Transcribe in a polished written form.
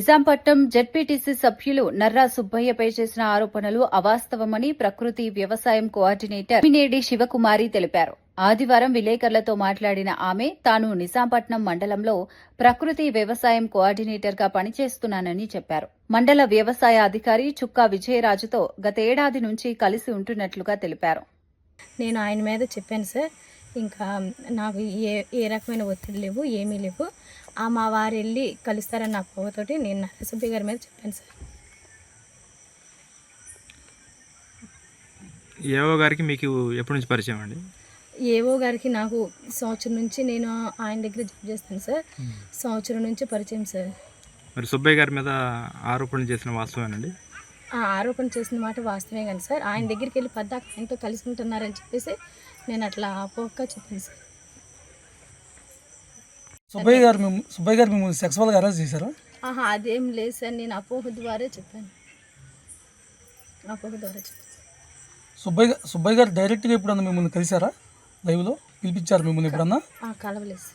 Nizampatnam ZPTC సభ్యులు నర్రా సుబ్బయ్యపై చేసిన ఆరోపణలు అవాస్తవమని ప్రకృతి వ్యవసాయం కోఆర్డినేటర్ పినేడి శివకుమారి తెలిపారు. ఆదివారం విలేకరులతో మాట్లాడిన ఆమె తాను నిజాంపట్నం మండలంలో ప్రకృతి వ్యవసాయం కోఆర్డినేటర్గా పనిచేస్తున్నానని చెప్పారు. మండల వ్యవసాయ అధికారి చుక్కా విజయరాజుతో గతేడాది నుంచి కలిసి ఉంటున్నట్లుగా తెలిపారు. నేను ఆయన మీద చెప్పాను సార్, ఇంకా నాకు ఏ రకమైన ఒత్తిడి లేవు, ఏమీ లేవు. మా వారు వెళ్ళి కలుస్తారని నా పోతోటి నేను నరసింహ గారి మీద చెప్పాను సార్. ఏవో గారికి మీకు ఎప్పటి నుంచి పరిచయం అండి? ఏవో గారికి నాకు సంవత్సరం నుంచి నేను ఆయన దగ్గర జాబ్ చేస్తాను సార్. సంవత్సరం నుంచి పరిచయం సార్. మరి సుబ్బయ్య గారి మీద ఆరోపణలు చేసిన వాస్తవేనండి? ఆరోపణ చేసిన మాట వాస్తవమే కానీ సార్, ఆయన దగ్గరికి వెళ్ళి పద్దాక ఆయనతో కలిసి ఉంటున్నారని చెప్పేసి నేను అట్లా అపోహగా చెప్పాను సార్. సుబ్బయ్య గారు మిమ్మల్ని సెక్సువల్గా అరెస్ట్ చేశారా? అదేం లేదు సార్, నేను అపోహ ద్వారా చెప్పాను. సుబ్బయ్య గారు డైరెక్ట్గా ఎప్పుడన్నా మిమ్మల్ని కలిశారా? లైవ్లో పిలిపించారు మిమ్మల్ని ఎప్పుడన్నా? కలవలేదు.